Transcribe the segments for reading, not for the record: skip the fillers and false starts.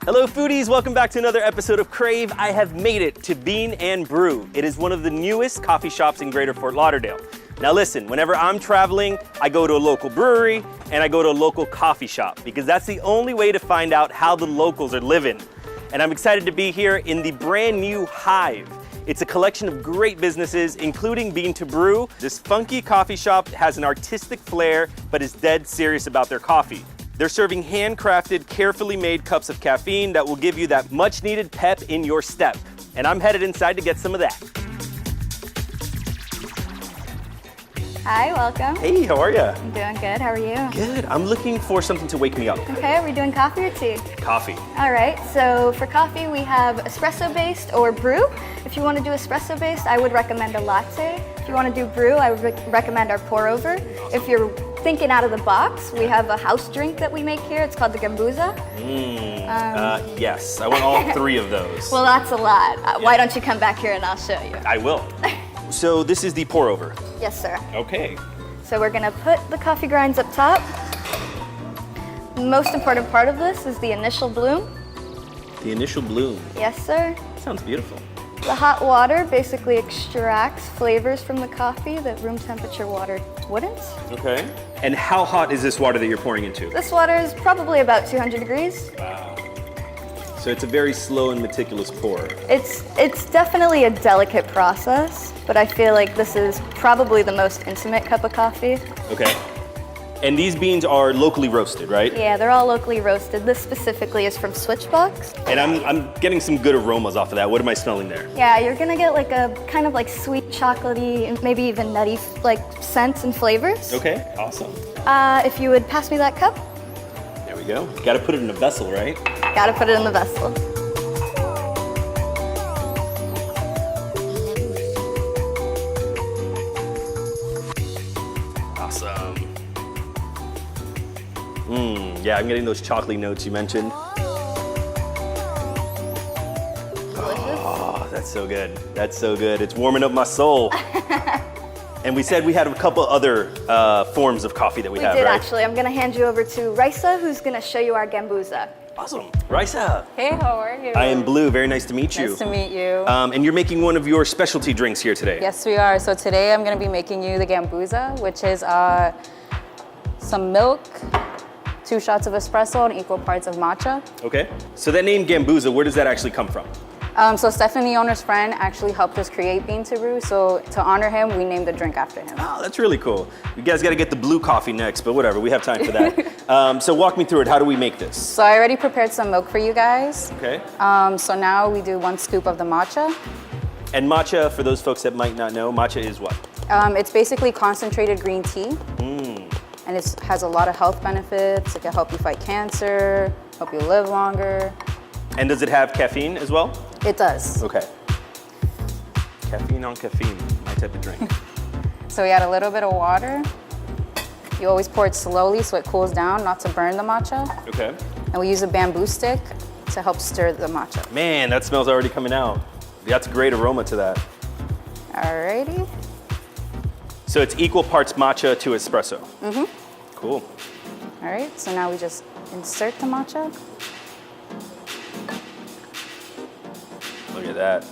Hello foodies, welcome back to another episode of Crave. I have made it to Bean and Brew. It is one of the newest coffee shops in Greater Fort Lauderdale. Now listen, whenever I'm traveling, I go to a local brewery and I go to a local coffee shop because that's the only way to find out how the locals are living. And I'm excited to be here in the brand new Hive. It's a collection of great businesses, including Bean To Brew. This funky coffee shop has an artistic flair, but is dead serious about their coffee. They're serving handcrafted, carefully made cups of caffeine that will give you that much needed pep in your step. And I'm headed inside to get some of that. Hi, welcome. Hey, how are you? I'm doing good, how are you? Good, I'm looking for something to wake me up. Okay, are we doing coffee or tea? Coffee. All right, so for coffee we have espresso-based or brew. If you want to do espresso-based, I would recommend a latte. If you want to do brew, I would recommend our pour-over. If you're thinking out of the box, we have a house drink that we make here. It's called the Gambuza. Yes, I want all three of those. Well, that's a lot. Why don't you come back here and I'll show you? I will. So this is the pour-over. Yes, sir. Okay. So we're gonna put the coffee grinds up top. The most important part of this is the initial bloom. The initial bloom. Yes, sir. Sounds beautiful. The hot water basically extracts flavors from the coffee that room temperature water wouldn't. Okay. And how hot is this water that you're pouring into? This water is probably about 200 degrees. Wow. So it's a very slow and meticulous pour. It's definitely a delicate process, but I feel like this is probably the most intimate cup of coffee. Okay. And these beans are locally roasted, right? Yeah, they're all locally roasted. This specifically is from Switchbox. And I'm getting some good aromas off of that. What am I smelling there? Yeah, you're gonna get like a kind of like sweet chocolatey and maybe even nutty like scents and flavors. Okay, awesome. If you would pass me that cup. There we go. Got to put it in a vessel, right? Gotta put it in the vessel. Awesome. Yeah, I'm getting those chocolatey notes you mentioned. Oh, that's so good. That's so good. It's warming up my soul. And we said we had a couple other forms of coffee that we have, We did right? actually. I'm gonna hand you over to Raisa, who's gonna show you our Gambuza. Awesome. Raisa. Hey, how are you? I am Blue. Very nice to meet you. Nice to meet you. And you're making one of your specialty drinks here today. Yes, we are. So today I'm going to be making you the Gambuza, which is some milk, 2 shots of espresso, and equal parts of matcha. Okay. So that name Gambuza, where does that actually come from? So Stefan, the owner's friend, actually helped us create Bean To Brew. So to honor him, we named the drink after him. Oh, that's really cool. You guys got to get the blue coffee next, but whatever. We have time for that. So walk me through it. How do we make this? So I already prepared some milk for you guys. Okay. So now we do 1 scoop of the matcha. And matcha, for those folks that might not know, matcha is what? It's basically concentrated green tea. And it has a lot of health benefits. It can help you fight cancer, help you live longer. And does it have caffeine as well? It does. Okay. Caffeine on caffeine, my type of drink. So we add a little bit of water. You always pour it slowly so it cools down, not to burn the matcha. Okay. And we use a bamboo stick to help stir the matcha. Man, that smell's already coming out. That's a great aroma to that. Alrighty. So it's equal parts matcha to espresso. Cool. All right, so now we just insert the matcha. Look at that.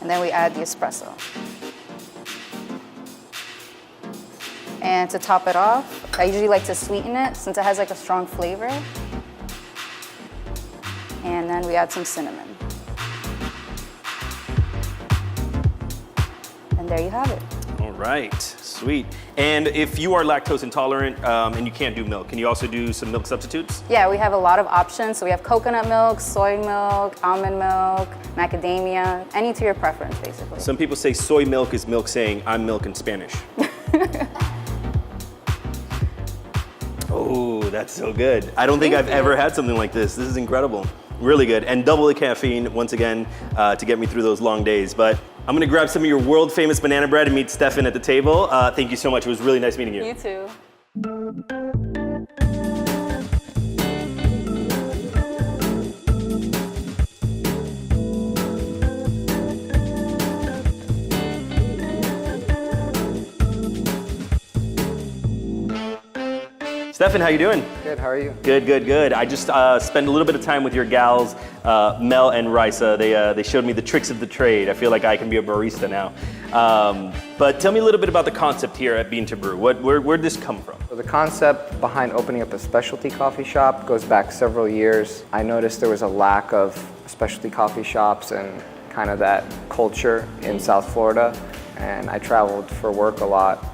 And then we add the espresso. And to top it off, I usually like to sweeten it since it has like a strong flavor. And then we add some cinnamon. And there you have it. All right, sweet. And if you are lactose intolerant and you can't do milk, can you also do some milk substitutes? Yeah, we have a lot of options. So we have coconut milk, soy milk, almond milk, macadamia, any to your preference, basically. Some people say soy milk is milk saying I'm milk in Spanish. Oh, that's so good. I don't think I've ever had something like this. This is incredible. Really good. And double the caffeine, once again, to get me through those long days. But I'm gonna grab some of your world famous banana bread and meet Stefan at the table. Thank you so much. It was really nice meeting you. You too. Stefan, how you doing? Good, how are you? Good, good, good. I just spent a little bit of time with your gals, Mel and Risa. They showed me the tricks of the trade. I feel like I can be a barista now. But tell me a little bit about the concept here at Bean To Brew. Where'd this come from? So the concept behind opening up a specialty coffee shop goes back several years. I noticed there was a lack of specialty coffee shops and kind of that culture in South Florida. And I traveled for work a lot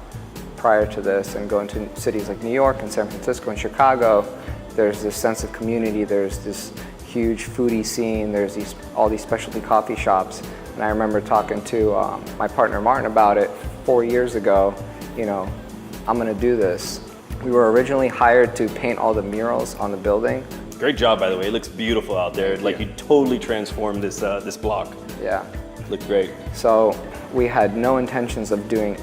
prior to this, and going to cities like New York and San Francisco and Chicago. There's this sense of community, there's this huge foodie scene, there's all these specialty coffee shops. And I remember talking to my partner Martin about it 4 years ago. You know, I'm gonna do this. We were originally hired to paint all the murals on the building. Great job, by the way. It looks beautiful out there. Like you totally transformed this this block. Yeah. Looked great. So we had no intentions of doing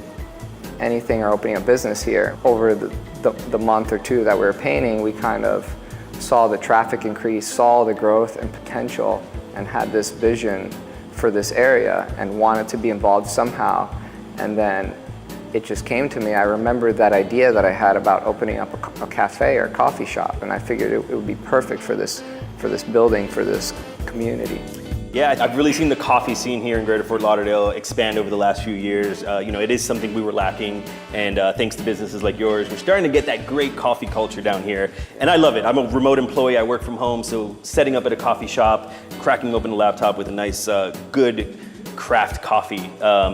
anything or opening a business here. Over the month or two that we were painting, we kind of saw the traffic increase, saw the growth and potential, and had this vision for this area and wanted to be involved somehow. And then it just came to me. I remembered that idea that I had about opening up a cafe or coffee shop, and I figured it would be perfect for this building, for this community. Yeah, I've really seen the coffee scene here in Greater Fort Lauderdale expand over the last few years. You know, it is something we were lacking, and thanks to businesses like yours, we're starting to get that great coffee culture down here, and I love it. I'm a remote employee, I work from home, so setting up at a coffee shop, cracking open a laptop with a nice, good craft coffee,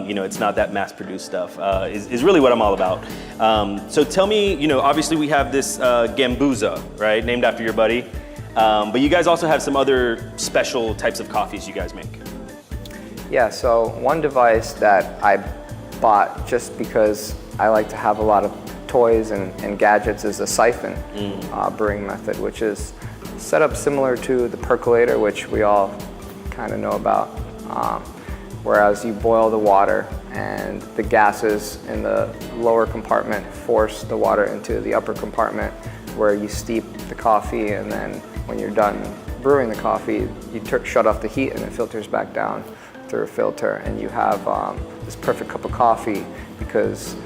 you know, it's not that mass-produced stuff, is really what I'm all about. So tell me, you know, obviously we have this Gambuza, right, named after your buddy. But you guys also have some other special types of coffees you guys make. Yeah, so one device that I bought just because I like to have a lot of toys and gadgets is a siphon brewing method, which is set up similar to the percolator, which we all kind of know about. Whereas you boil the water and the gases in the lower compartment force the water into the upper compartment where you steep the coffee, and then when you're done brewing the coffee, you shut off the heat and it filters back down through a filter, and you have this perfect cup of coffee because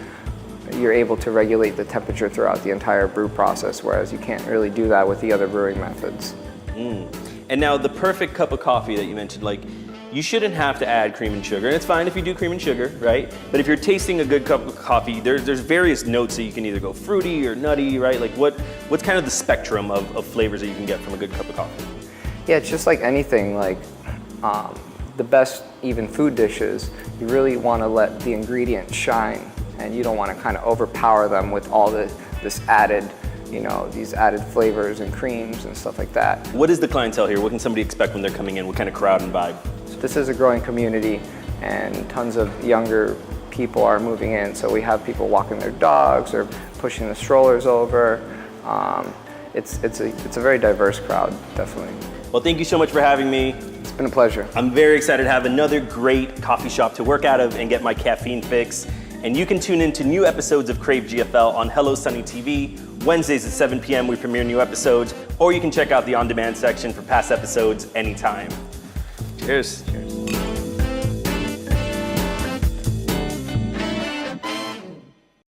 you're able to regulate the temperature throughout the entire brew process, whereas you can't really do that with the other brewing methods. And now the perfect cup of coffee that you mentioned, like, you shouldn't have to add cream and sugar. And it's fine if you do cream and sugar, right? But if you're tasting a good cup of coffee, there's various notes that you can either go fruity or nutty, right? Like what's kind of the spectrum of flavors that you can get from a good cup of coffee? Yeah, it's just like anything, like the best even food dishes, you really want to let the ingredients shine, and you don't want to kind of overpower them with all this added, you know, these added flavors and creams and stuff like that. What is the clientele here? What can somebody expect when they're coming in? What kind of crowd and vibe? This is a growing community, and tons of younger people are moving in. So we have people walking their dogs or pushing the strollers over. It's a very diverse crowd, definitely. Well, thank you so much for having me. It's been a pleasure. I'm very excited to have another great coffee shop to work out of and get my caffeine fix. And you can tune in to new episodes of Crave GFL on Hello Sunny TV. Wednesdays at 7 p.m. we premiere new episodes, or you can check out the on-demand section for past episodes anytime. Cheers. Cheers.